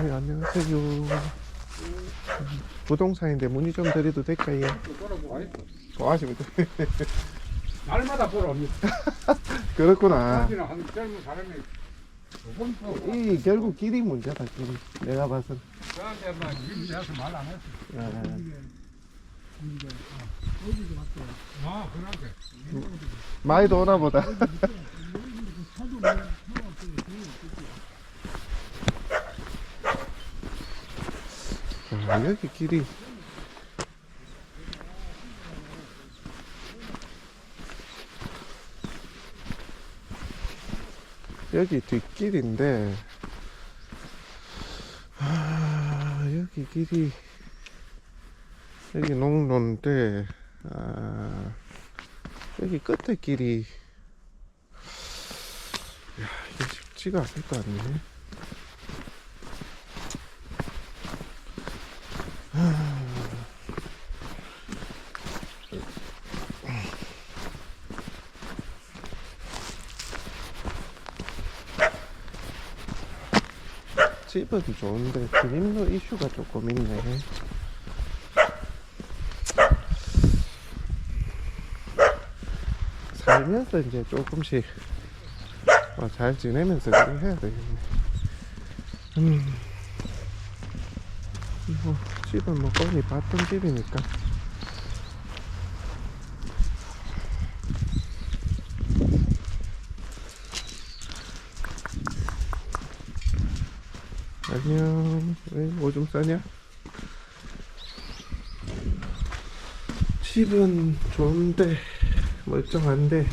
네, 안녕하세요. 부동산인데 문의 좀 드려도 될까요? 좋아하시면 돼. 날마다 보러 옵니다. 그렇구나. 사실은 한 젊은 사람이 두번 보고 이 결국 길이 문제다, 길이. 내가 봐서는. 저한테만 일해서 말 안 했어. 아, 그런데. 많이 오나 보다. 여기 길이. 여기 뒷길인데, 여기 길이, 여기 농로인데, 여기 끝에 길이, 이게 쉽지가 않을 거 아니에요? 집은 좋은데 진입로 이슈가 조금 있네. 살면서 이제 조금씩 잘 지내면서 그렇게 해야 되겠네. 뭐 집은 뭐 뻔히 봤던 집이니까. 안녕. 왜 오줌 싸냐? 집은 좋은데 멀쩡한데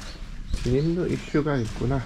진입로 이슈가 있구나.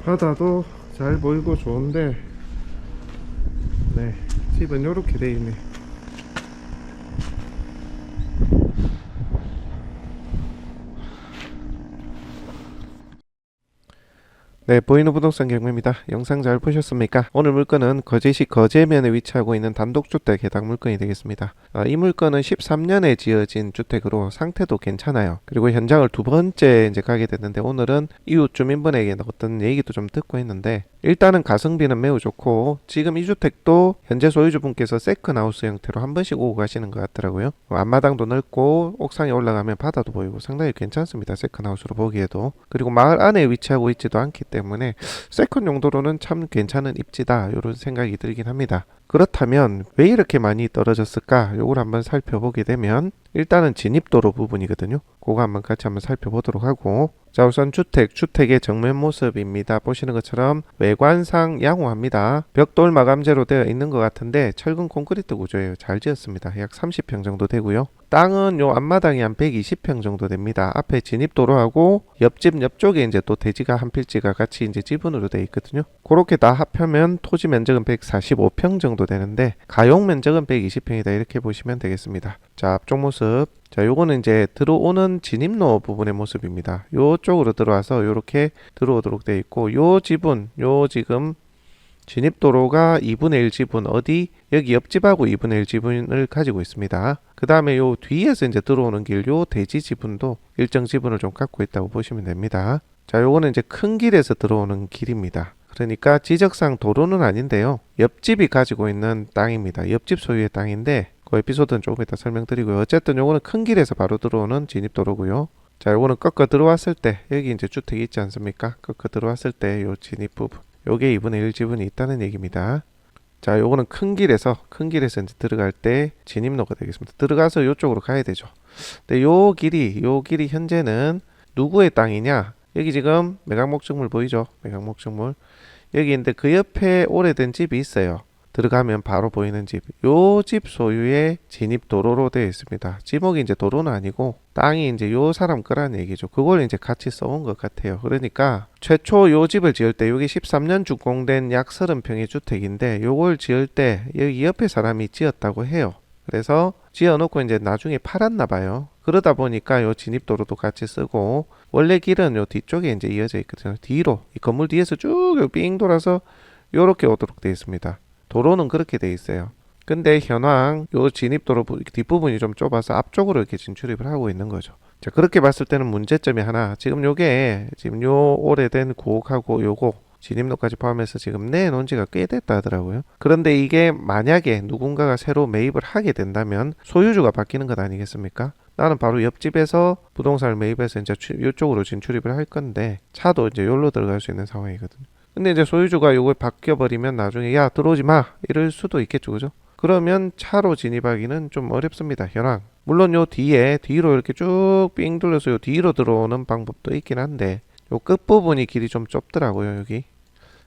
바다도 잘 보이고 좋은데, 네, 집은 요렇게 돼 있네. 네, 보이는 부동산 경매입니다. 영상 잘 보셨습니까? 오늘 물건은 거제시 거제면에 위치하고 있는 단독주택 해당 물건이 되겠습니다. 이 물건은 13년에 지어진 주택으로 상태도 괜찮아요. 그리고 현장을 두 번째 이제 가게 됐는데, 오늘은 이웃 주민분에게 어떤 얘기도 좀 듣고 했는데, 일단은 가성비는 매우 좋고, 지금 이 주택도 현재 소유주분께서 세컨하우스 형태로 한 번씩 오고 가시는 것 같더라고요. 앞마당도 넓고 옥상에 올라가면 바다도 보이고 상당히 괜찮습니다. 세컨하우스로 보기에도. 그리고 마을 안에 위치하고 있지도 않기 때문에 세컨 용도로는 참 괜찮은 입지다, 이런 생각이 들긴 합니다. 그렇다면 왜 이렇게 많이 떨어졌을까? 요걸 한번 살펴보게 되면, 일단은 진입도로 부분이거든요. 그거 한번 같이 한번 살펴보도록 하고, 자, 우선 주택의 정면 모습입니다. 보시는 것처럼 외관상 양호합니다. 벽돌 마감재로 되어 있는 것 같은데 철근 콘크리트 구조예요. 잘 지었습니다. 약 30평 정도 되고요. 땅은 요 앞마당이 한 120평 정도 됩니다. 앞에 진입도로하고 옆집 옆쪽에 이제 또 대지가 한 필지가 같이 이제 지분으로 되어 있거든요. 그렇게 다 합하면 토지 면적은 145평 정도 되는데 가용 면적은 120평이다, 이렇게 보시면 되겠습니다. 자, 앞쪽 모습. 자, 요거는 이제 들어오는 진입로 부분의 모습입니다. 요쪽으로 들어와서 요렇게 들어오도록 되어 있고, 요 지분, 요 지금 진입도로가 2분의 1 지분, 어디? 여기 옆집하고 2분의 1 지분을 가지고 있습니다. 그 다음에 요 뒤에서 이제 들어오는 길, 요 대지 지분도 일정 지분을 좀 갖고 있다고 보시면 됩니다. 자, 요거는 이제 큰 길에서 들어오는 길입니다. 그러니까 지적상 도로는 아닌데요, 옆집이 가지고 있는 땅입니다. 옆집 소유의 땅인데, 그 에피소드는 조금 이따 설명드리고요. 어쨌든 요거는 큰 길에서 바로 들어오는 진입도로고요. 자, 요거는 꺾어 들어왔을 때, 여기 이제 주택이 있지 않습니까? 꺾어 들어왔을 때 요 진입 부분, 요게 2분의 1 지분이 있다는 얘기입니다. 자, 요거는 큰 길에서 이제 들어갈 때 진입로가 되겠습니다. 들어가서 요쪽으로 가야 되죠. 근데 요 길이 현재는 누구의 땅이냐? 여기 지금 매각 목적물 보이죠? 매각 목적물. 여기 있는데 그 옆에 오래된 집이 있어요. 들어가면 바로 보이는 집. 요 집 소유의 진입 도로로 되어 있습니다. 지목이 이제 도로는 아니고 땅이 이제 요 사람 거란 얘기죠. 그걸 이제 같이 써온 것 같아요. 그러니까 최초 요 집을 지을 때 여기 13년 준공된 약 30평의 주택인데 요걸 지을 때 여기 옆에 사람이 지었다고 해요. 그래서 지어놓고 이제 나중에 팔았나 봐요. 그러다 보니까 요 진입도로도 같이 쓰고 원래 길은 요 뒤쪽에 이제 이어져 있거든요. 뒤로 이 건물 뒤에서 쭉 삥 돌아서 요렇게 오도록 되어 있습니다. 도로는 그렇게 돼 있어요. 근데 현황 요 진입도로 뒷부분이 좀 좁아서 앞쪽으로 이렇게 진출입을 하고 있는 거죠. 자, 그렇게 봤을 때는 문제점이 하나, 지금 요게 지금 요 오래된 구옥하고 요거 진입로까지 포함해서 지금 내놓은 지가 꽤 됐다 하더라고요. 그런데 이게 만약에 누군가가 새로 매입을 하게 된다면 소유주가 바뀌는 것 아니겠습니까? 나는 바로 옆집에서 부동산을 매입해서 이제 이쪽으로 진출입을 할 건데 차도 이제 여기로 들어갈 수 있는 상황이거든요. 근데 이제 소유주가 요걸 바뀌어버리면 나중에 야 들어오지 마 이럴 수도 있겠죠, 그죠? 그러면 차로 진입하기는 좀 어렵습니다. 현황. 물론 요 뒤로 이렇게 쭉 삥 둘러서 요 뒤로 들어오는 방법도 있긴 한데 요 끝부분이 길이 좀 좁더라고요, 여기.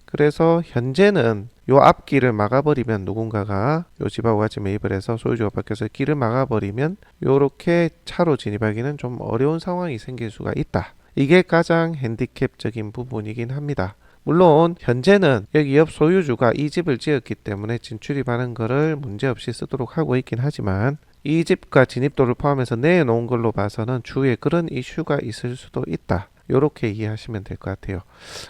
그래서 현재는 요 앞길을 막아버리면 누군가가 요 집하고 같이 매입을 해서 소유주가 바뀌어서 길을 막아버리면 요렇게 차로 진입하기는 좀 어려운 상황이 생길 수가 있다. 이게 가장 핸디캡적인 부분이긴 합니다. 물론 현재는 여기 옆 소유주가 이 집을 지었기 때문에 진출입하는 거를 문제없이 쓰도록 하고 있긴 하지만 이 집과 진입도를 포함해서 내놓은 걸로 봐서는 주위에 그런 이슈가 있을 수도 있다. 요렇게 이해하시면 될 것 같아요.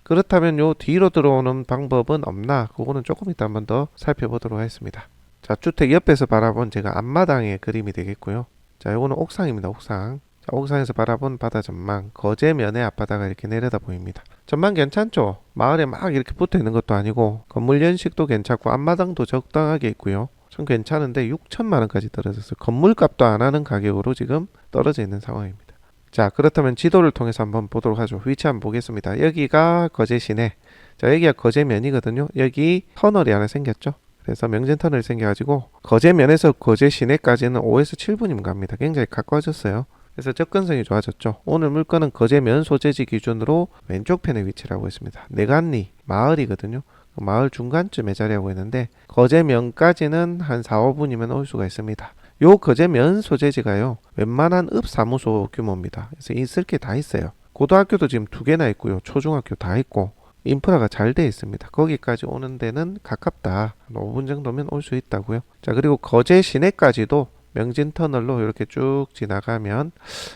그렇다면 요 뒤로 들어오는 방법은 없나? 그거는 조금 이따 한번 더 살펴보도록 하겠습니다. 자, 주택 옆에서 바라본 제가 앞마당의 그림이 되겠고요. 자, 요거는 옥상입니다. 옥상. 자, 옥상에서 바라본 바다 전망, 거제면의 앞바다가 이렇게 내려다 보입니다. 전망 괜찮죠? 마을에 막 이렇게 붙어 있는 것도 아니고 건물 연식도 괜찮고 앞마당도 적당하게 있고요. 좀 괜찮은데 6천만 원까지 떨어졌어요. 건물값도 안 하는 가격으로 지금 떨어져 있는 상황입니다. 자, 그렇다면 지도를 통해서 한번 보도록 하죠. 위치 한번 보겠습니다. 여기가 거제 시내. 자, 여기가 거제면이거든요. 여기 터널이 하나 생겼죠. 그래서 명진 터널이 생겨가지고 거제면에서 거제 시내까지는 5에서 7분이면 갑니다. 굉장히 가까워졌어요. 그래서 접근성이 좋아졌죠. 오늘 물건은 거제면 소재지 기준으로 왼쪽 편에 위치를 하고 있습니다. 내간리 마을이거든요. 마을 중간쯤에 자리하고 있는데 거제면까지는 한 4, 5분이면 올 수가 있습니다. 요 거제면 소재지가요, 웬만한 읍사무소 규모입니다. 그래서 있을 게 다 있어요. 고등학교도 지금 2개나 있고요. 초중학교 다 있고 인프라가 잘 돼 있습니다. 거기까지 오는 데는 가깝다. 5분 정도면 올 수 있다고요. 자, 그리고 거제 시내까지도 명진터널로 이렇게 쭉 지나가면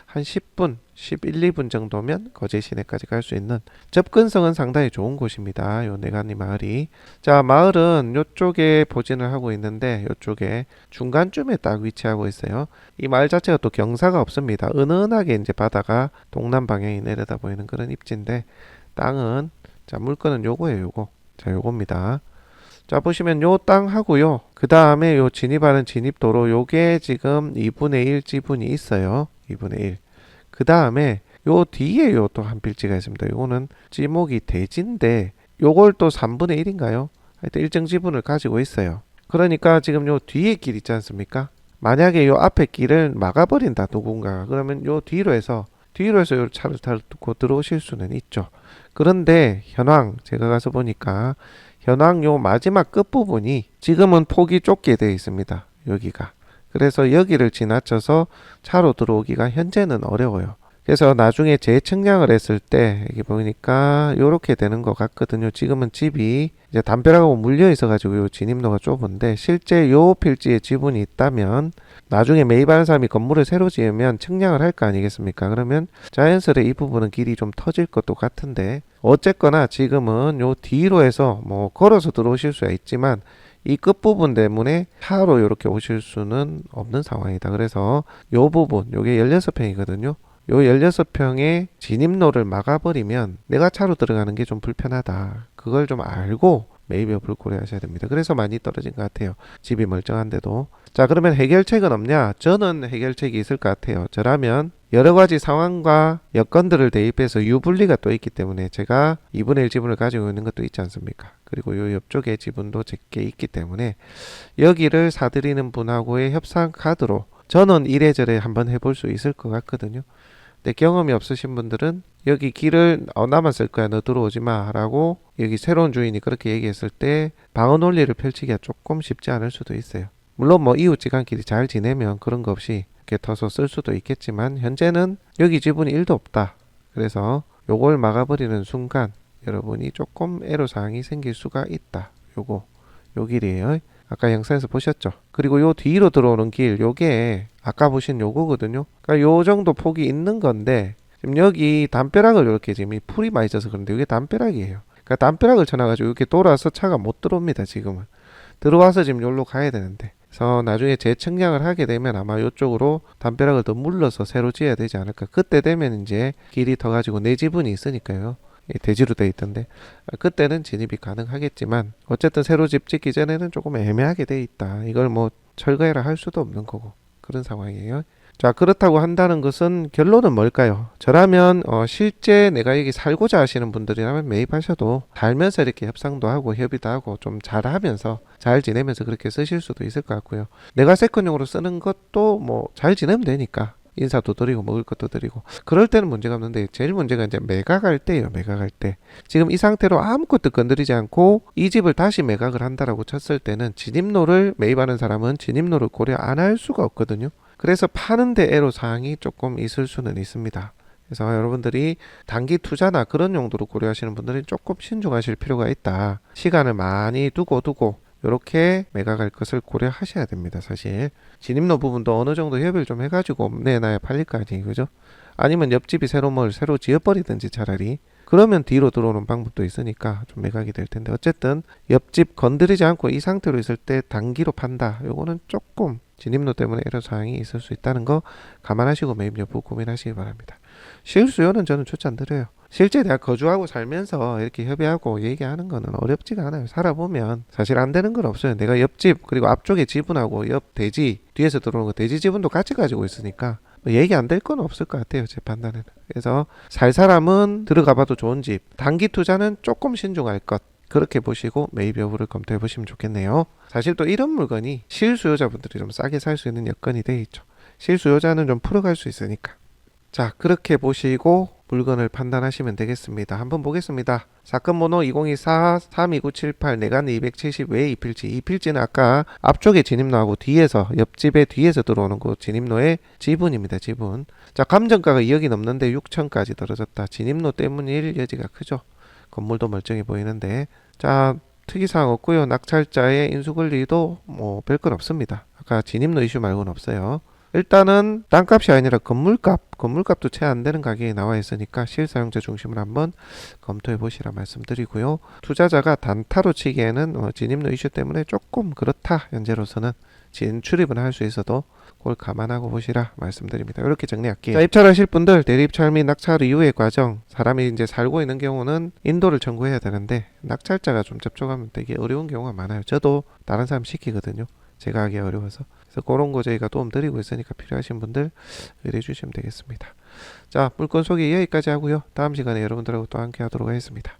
한 10분, 11, 2분 정도면 거제 시내까지 갈 수 있는 접근성은 상당히 좋은 곳입니다. 요 내간리 마을이. 자, 마을은 요쪽에 포진을 하고 있는데 요쪽에 중간쯤에 딱 위치하고 있어요. 이 마을 자체가 또 경사가 없습니다. 은은하게 이제 바다가 동남 방향이 내려다 보이는 그런 입지인데 땅은, 자, 물건은 요거예요, 요거. 자, 요겁니다. 자, 보시면 요 땅하고요. 그 다음에 요 진입하는 진입도로 요게 지금 2분의 1 지분이 있어요. 2분의 1. 그 다음에 요 뒤에 요 또 한 필지가 있습니다. 요거는 지목이 대지인데 요걸 또 3분의 1인가요? 하여튼 일정 지분을 가지고 있어요. 그러니까 지금 요 뒤에 길 있지 않습니까? 만약에 요 앞에 길을 막아버린다 누군가가, 그러면 요 뒤로 해서 요 차를 타고 들어오실 수는 있죠. 그런데 현황 제가 가서 보니까 현황 요 마지막 끝부분이 지금은 폭이 좁게 되어 있습니다. 여기가. 그래서 여기를 지나쳐서 차로 들어오기가 현재는 어려워요. 그래서 나중에 재측량을 했을 때 여기 보니까 요렇게 되는 것 같거든요. 지금은 집이 이제 담벼락하고 물려 있어 가지고 요 진입로가 좁은데 실제 요 필지에 지분이 있다면 나중에 매입하는 사람이 건물을 새로 지으면 측량을 할 거 아니겠습니까? 그러면 자연스레 이 부분은 길이 좀 터질 것도 같은데 어쨌거나 지금은 요 뒤로 해서 뭐 걸어서 들어오실 수야 있지만 이 끝부분 때문에 차로 이렇게 오실 수는 없는 상황이다. 그래서 요 부분, 요게 16평이거든요. 요 16평의 진입로를 막아버리면 내가 차로 들어가는 게 좀 불편하다. 그걸 좀 알고 매입 여부를 고려하셔야 됩니다. 그래서 많이 떨어진 것 같아요. 집이 멀쩡한데도. 자, 그러면 해결책은 없냐? 저는 해결책이 있을 것 같아요. 저라면 여러 가지 상황과 여건들을 대입해서 유불리가 또 있기 때문에 제가 2분의 1 지분을 가지고 있는 것도 있지 않습니까? 그리고 요 옆쪽에 지분도 제게 있기 때문에 여기를 사들이는 분하고의 협상 카드로 저는 이래저래 한번 해볼 수 있을 것 같거든요. 근데 경험이 없으신 분들은 여기 길을 나만 쓸 거야 너 들어오지 마 라고 여기 새로운 주인이 그렇게 얘기했을 때 방어 논리를 펼치기가 조금 쉽지 않을 수도 있어요. 물론 뭐 이웃지간끼리 잘 지내면 그런 거 없이 이렇게 터서 쓸 수도 있겠지만 현재는 여기 지분이 1도 없다. 그래서 요걸 막아버리는 순간 여러분이 조금 애로사항이 생길 수가 있다. 요 길이에요. 아까 영상에서 보셨죠? 그리고 요 뒤로 들어오는 길, 요게 아까 보신 요거거든요. 그러니까 요 정도 폭이 있는 건데 지금 여기 담벼락을 이렇게 지금 이 풀이 많이 져서 그런데 이게 담벼락이에요. 그러니까 담벼락을 쳐놔가지고 이렇게 돌아서 차가 못 들어옵니다. 지금은 들어와서 지금 여기로 가야 되는데. 그래서 나중에 재청량을 하게 되면 아마 이쪽으로 담벼락을 더 물러서 새로 지어야 되지 않을까. 그때 되면 이제 길이 더 가지고 내 지분이 있으니까요. 대지로 돼 있던데 그때는 진입이 가능하겠지만 어쨌든 새로 집 짓기 전에는 조금 애매하게 돼 있다. 이걸 뭐 철거해라 할 수도 없는 거고 그런 상황이에요. 자, 그렇다고 한다는 것은 결론은 뭘까요? 저라면 실제 내가 여기 살고자 하시는 분들이라면 매입하셔도 살면서 이렇게 협상도 하고 협의도 하고 좀 잘하면서 잘 지내면서 그렇게 쓰실 수도 있을 것 같고요. 내가 세컨용으로 쓰는 것도 뭐 잘 지내면 되니까 인사도 드리고 먹을 것도 드리고 그럴 때는 문제가 없는데 제일 문제가 이제 매각할 때예요. 매각할 때 지금 이 상태로 아무것도 건드리지 않고 이 집을 다시 매각을 한다라고 쳤을 때는 진입로를 매입하는 사람은 진입로를 고려 안 할 수가 없거든요. 그래서 파는데 애로사항이 조금 있을 수는 있습니다. 그래서 여러분들이 단기 투자나 그런 용도로 고려하시는 분들은 조금 신중하실 필요가 있다. 시간을 많이 두고 이렇게 매각할 것을 고려하셔야 됩니다. 사실 진입로 부분도 어느 정도 협의를 좀 해가지고 내놔야 팔릴 거 아니에요, 그죠? 아니면 옆집이 새로 지어버리든지 차라리 그러면 뒤로 들어오는 방법도 있으니까 좀 매각이 될 텐데 어쨌든 옆집 건드리지 않고 이 상태로 있을 때 단기로 판다. 요거는 조금 진입로 때문에 애로사항이 있을 수 있다는 거 감안하시고 매입 여부 고민하시기 바랍니다. 실수요는 저는 추천 안 드려요. 실제 내가 거주하고 살면서 이렇게 협의하고 얘기하는 거는 어렵지가 않아요. 살아보면 사실 안 되는 건 없어요. 내가 옆집 그리고 앞쪽에 지분하고 옆 대지 뒤에서 들어오는 거 대지 지분도 같이 가지고 있으니까 얘기 안 될 건 없을 것 같아요. 제 판단에는. 그래서 살 사람은 들어가 봐도 좋은 집, 단기 투자는 조금 신중할 것, 그렇게 보시고 매입 여부를 검토해 보시면 좋겠네요. 사실 또 이런 물건이 실수요자분들이 좀 싸게 살 수 있는 여건이 돼 있죠. 실수요자는 좀 풀어갈 수 있으니까. 자, 그렇게 보시고 물건을 판단하시면 되겠습니다. 한번 보겠습니다. 사건 번호 2024-32978 내간 270 왜 이필지. 이필지는 아까 앞쪽에 진입로하고 뒤에서 옆집에 뒤에서 들어오는 그 진입로의 지분입니다. 지분. 자, 감정가가 2억이 넘는데 6천까지 떨어졌다. 진입로 때문일 여지가 크죠. 건물도 멀쩡해 보이는데. 자, 특이사항 없고요. 낙찰자의 인수권리도 뭐 별건 없습니다. 아까 진입로 이슈 말고는 없어요. 일단은 땅값이 아니라 건물값도 채 안 되는 가격이 나와 있으니까 실사용자 중심으로 한번 검토해 보시라 말씀드리고요. 투자자가 단타로 치기에는 진입로 이슈 때문에 조금 그렇다. 현재로서는 진출입은 할 수 있어도 그걸 감안하고 보시라 말씀드립니다. 이렇게 정리할게요. 자, 입찰하실 분들 대리입찰 및 낙찰 이후의 과정, 사람이 이제 살고 있는 경우는 인도를 청구해야 되는데 낙찰자가 좀 접촉하면 되게 어려운 경우가 많아요. 저도 다른 사람 시키거든요. 제가 하기 어려워서. 그래서 그런 거 저희가 도움 드리고 있으니까 필요하신 분들 의뢰해 주시면 되겠습니다. 자, 물건 소개 여기까지 하고요. 다음 시간에 여러분들하고 또 함께 하도록 하겠습니다.